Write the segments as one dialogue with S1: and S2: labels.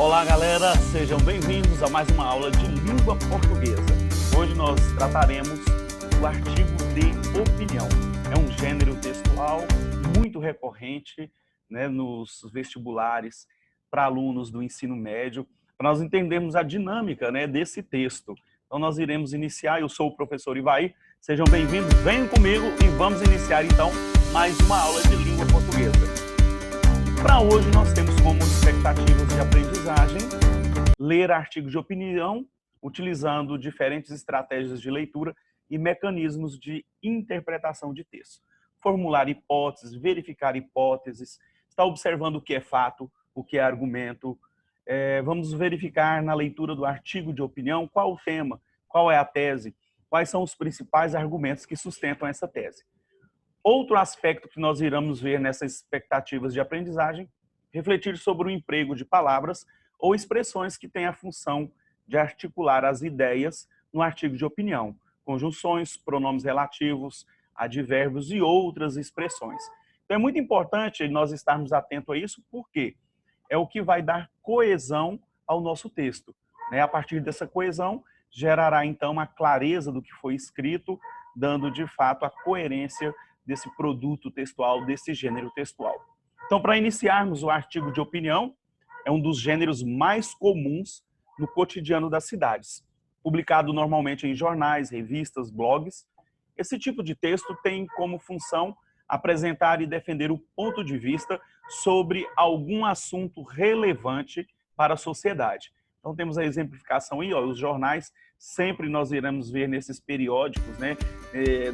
S1: Olá, galera, sejam bem-vindos a mais uma aula de língua portuguesa. Hoje nós trataremos do artigo de opinião. É um gênero textual muito recorrente, né, nos vestibulares para alunos do ensino médio, para nós entendermos a dinâmica, né, desse texto. Então nós iremos iniciar, eu sou o professor Ivaí, sejam bem-vindos, venham comigo e vamos iniciar então mais uma aula de língua portuguesa. Para hoje, nós temos como expectativas de aprendizagem ler artigos de opinião, utilizando diferentes estratégias de leitura e mecanismos de interpretação de texto. Formular hipóteses, verificar hipóteses, estar observando o que é fato, o que é argumento. Vamos verificar na leitura do artigo de opinião qual o tema, qual é a tese, quais são os principais argumentos que sustentam essa tese. Outro aspecto que nós iremos ver nessas expectativas de aprendizagem, refletir sobre o emprego de palavras ou expressões que têm a função de articular as ideias no artigo de opinião, conjunções, pronomes relativos, advérbios e outras expressões. Então é muito importante nós estarmos atentos a isso, porque é o que vai dar coesão ao nosso texto. A partir dessa coesão, gerará então a clareza do que foi escrito, dando de fato a coerência desse produto textual, desse gênero textual. Então, para iniciarmos, o artigo de opinião é um dos gêneros mais comuns no cotidiano das cidades. Publicado normalmente em jornais, revistas, blogs, esse tipo de texto tem como função apresentar e defender o ponto de vista sobre algum assunto relevante para a sociedade. Então, temos a exemplificação aí, os jornais, sempre nós iremos ver nesses periódicos, né,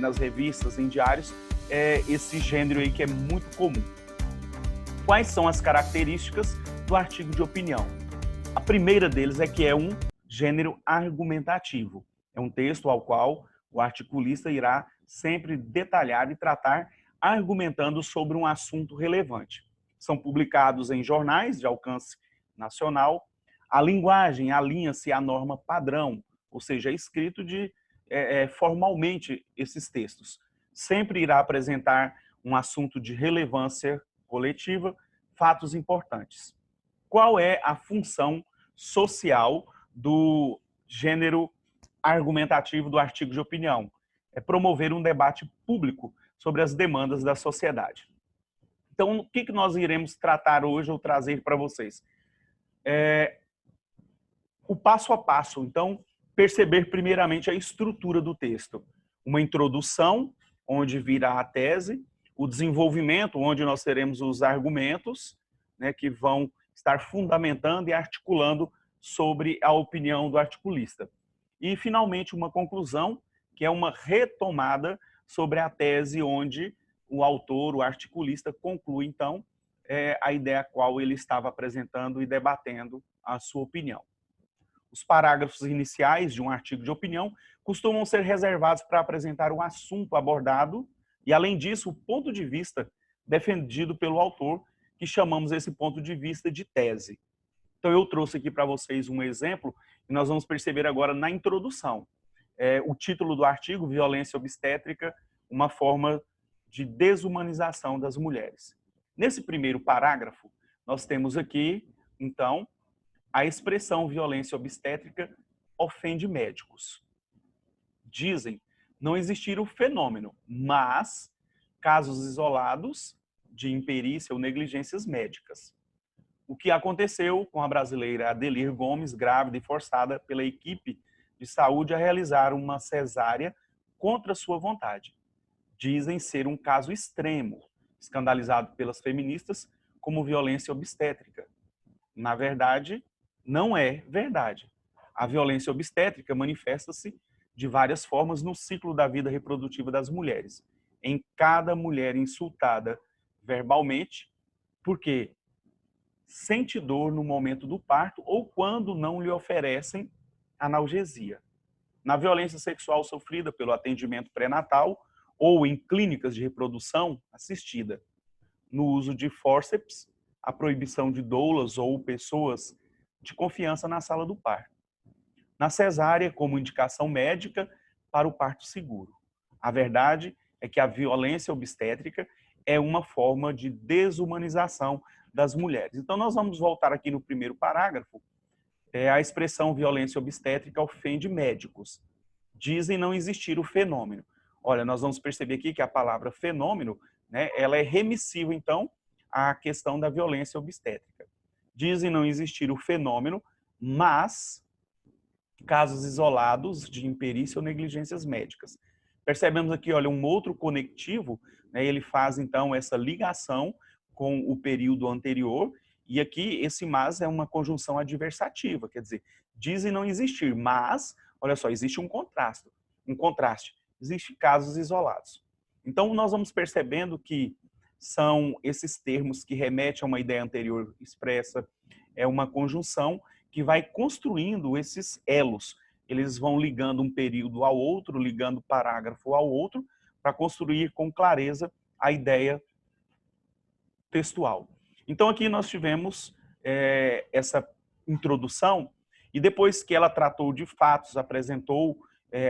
S1: nas revistas, em diários, esse gênero aí que é muito comum. Quais são as características do artigo de opinião? A primeira deles é que é um gênero argumentativo. É um texto ao qual o articulista irá sempre detalhar e tratar argumentando sobre um assunto relevante. São publicados em jornais de alcance nacional. A linguagem alinha-se à norma padrão, ou seja, é escrito formalmente esses textos. Sempre irá apresentar um assunto de relevância coletiva, fatos importantes. Qual é a função social do gênero argumentativo do artigo de opinião? É promover um debate público sobre as demandas da sociedade. Então, o que nós iremos tratar hoje ou trazer para vocês? O passo a passo. Então, perceber primeiramente a estrutura do texto. Uma introdução, onde virá a tese, o desenvolvimento, onde nós teremos os argumentos, né, que vão estar fundamentando e articulando sobre a opinião do articulista. E, finalmente, uma conclusão, que é uma retomada sobre a tese, onde o autor, o articulista, conclui, então, a ideia a qual ele estava apresentando e debatendo a sua opinião. Os parágrafos iniciais de um artigo de opinião costumam ser reservados para apresentar o assunto abordado e, além disso, o ponto de vista defendido pelo autor, que chamamos esse ponto de vista de tese. Então, eu trouxe aqui para vocês um exemplo e nós vamos perceber agora na introdução. O título do artigo, Violência Obstétrica, uma forma de desumanização das mulheres. Nesse primeiro parágrafo, nós temos aqui, então, a expressão violência obstétrica ofende médicos. Dizem não existir o fenômeno, mas casos isolados de imperícia ou negligências médicas. O que aconteceu com a brasileira Adelir Gomes, grávida e forçada pela equipe de saúde a realizar uma cesárea contra sua vontade. Dizem ser um caso extremo, escandalizado pelas feministas como violência obstétrica. Na verdade, não é verdade. A violência obstétrica manifesta-se de várias formas no ciclo da vida reprodutiva das mulheres. Em cada mulher insultada verbalmente, porque sente dor no momento do parto ou quando não lhe oferecem analgesia. Na violência sexual sofrida pelo atendimento pré-natal ou em clínicas de reprodução assistida. No uso de fórceps, a proibição de doulas ou pessoas de confiança na sala do parto. Na cesárea, como indicação médica para o parto seguro. A verdade é que a violência obstétrica é uma forma de desumanização das mulheres. Então, nós vamos voltar aqui no primeiro parágrafo. A expressão violência obstétrica ofende médicos. Dizem não existir o fenômeno. Olha, nós vamos perceber aqui que a palavra fenômeno, né, ela é remissiva, então, à questão da violência obstétrica. Dizem não existir o fenômeno, mas casos isolados de imperícia ou negligências médicas. Percebemos aqui, olha, um outro conectivo, né, ele faz, então, essa ligação com o período anterior, e aqui esse mas é uma conjunção adversativa, quer dizer, dizem não existir, mas, olha só, existe um contraste, existem casos isolados. Então, nós vamos percebendo que são esses termos que remetem a uma ideia anterior expressa, é uma conjunção que vai construindo esses elos. Eles vão ligando um período ao outro, ligando parágrafo ao outro, para construir com clareza a ideia textual. Então, aqui nós tivemos essa introdução, e depois que ela tratou de fatos, apresentou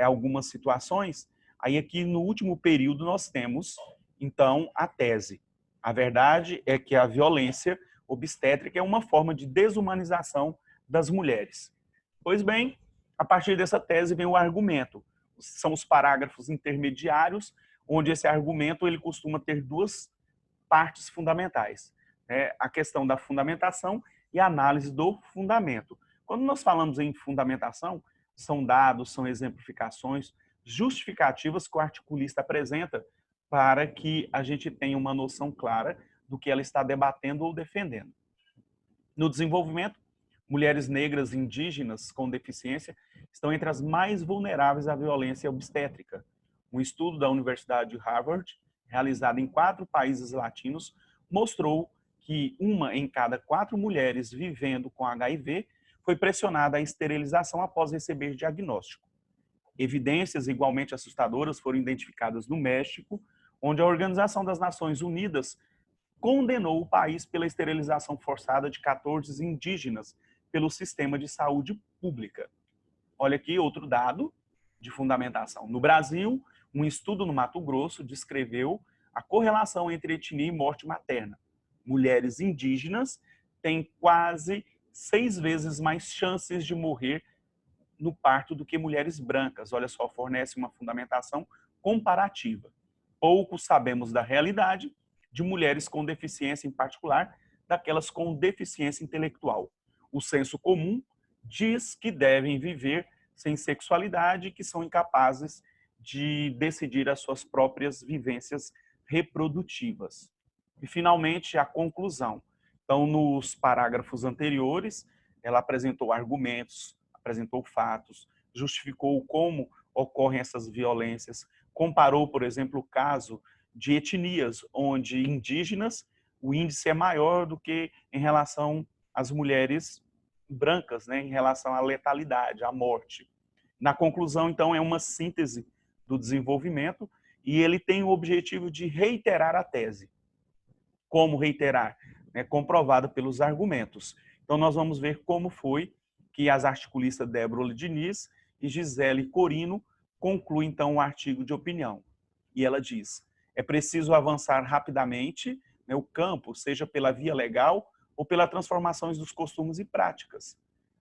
S1: algumas situações, aí aqui no último período nós temos, então, a tese. A verdade é que a violência obstétrica é uma forma de desumanização das mulheres. Pois bem, a partir dessa tese vem o argumento. São os parágrafos intermediários, onde esse argumento ele costuma ter duas partes fundamentais. A questão da fundamentação e a análise do fundamento. Quando nós falamos em fundamentação, são dados, são exemplificações, justificativas que o articulista apresenta para que a gente tenha uma noção clara do que ela está debatendo ou defendendo. No desenvolvimento, mulheres negras e indígenas com deficiência estão entre as mais vulneráveis à violência obstétrica. Um estudo da Universidade de Harvard, realizado em 4 países latinos, mostrou que 1 em cada 4 mulheres vivendo com HIV foi pressionada à esterilização após receber diagnóstico. Evidências igualmente assustadoras foram identificadas no México, onde a Organização das Nações Unidas condenou o país pela esterilização forçada de 14 indígenas pelo sistema de saúde pública. Olha aqui outro dado de fundamentação. No Brasil, um estudo no Mato Grosso descreveu a correlação entre etnia e morte materna. Mulheres indígenas têm quase 6 vezes mais chances de morrer no parto do que mulheres brancas. Olha só, fornece uma fundamentação comparativa. Pouco sabemos da realidade de mulheres com deficiência, em particular, daquelas com deficiência intelectual. O senso comum diz que devem viver sem sexualidade e que são incapazes de decidir as suas próprias vivências reprodutivas. E, finalmente, a conclusão. Então, nos parágrafos anteriores, ela apresentou argumentos, apresentou fatos, justificou como ocorrem essas violências, comparou, por exemplo, o caso de etnias, onde indígenas, o índice é maior do que em relação às mulheres brancas, né, em relação à letalidade, à morte. Na conclusão, então, é uma síntese do desenvolvimento e ele tem o objetivo de reiterar a tese. Como reiterar? Comprovada pelos argumentos. Então, nós vamos ver como foi que as articulistas Débora Diniz e Gisele Corino concluem, então, o artigo de opinião. E ela diz, é preciso avançar rapidamente o campo, seja pela via legal ou pela transformação dos costumes e práticas.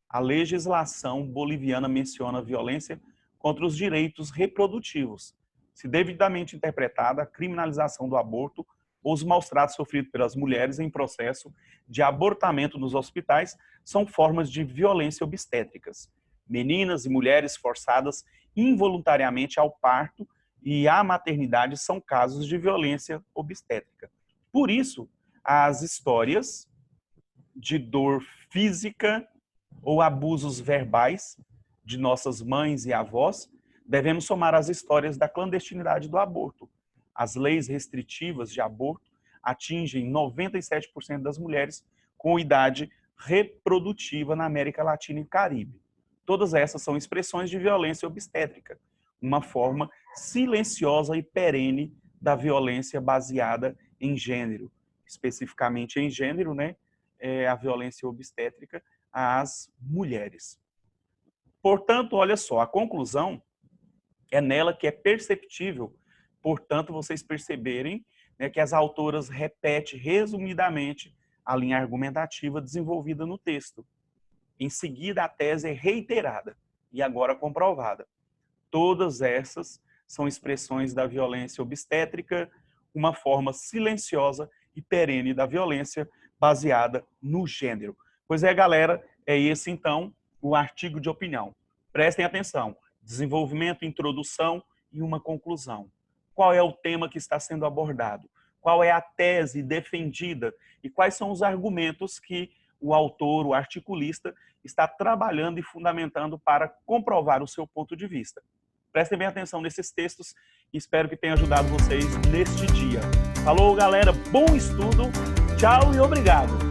S1: A legislação boliviana menciona a violência contra os direitos reprodutivos. Se devidamente interpretada, a criminalização do aborto ou os maus-tratos sofridos pelas mulheres em processo de abortamento nos hospitais são formas de violência obstétricas. Meninas e mulheres forçadas involuntariamente ao parto e à maternidade são casos de violência obstétrica. Por isso, as histórias de dor física ou abusos verbais de nossas mães e avós, devemos somar as histórias da clandestinidade do aborto. As leis restritivas de aborto atingem 97% das mulheres com idade reprodutiva na América Latina e Caribe. Todas essas são expressões de violência obstétrica, uma forma silenciosa e perene da violência baseada em gênero, especificamente em gênero, né? A violência obstétrica às mulheres. Portanto, olha só, a conclusão é nela que é perceptível, portanto, vocês perceberem né, que as autoras repetem resumidamente a linha argumentativa desenvolvida no texto. Em seguida, a tese é reiterada e agora comprovada. Todas essas são expressões da violência obstétrica, uma forma silenciosa e perene da violência baseada no gênero. Pois é, galera, é esse então o artigo de opinião. Prestem atenção: desenvolvimento, introdução e uma conclusão. Qual é o tema que está sendo abordado? Qual é a tese defendida? E quais são os argumentos que o autor, o articulista, está trabalhando e fundamentando para comprovar o seu ponto de vista? Prestem bem atenção nesses textos e espero que tenha ajudado vocês neste dia. Falou, galera, bom estudo, tchau e obrigado!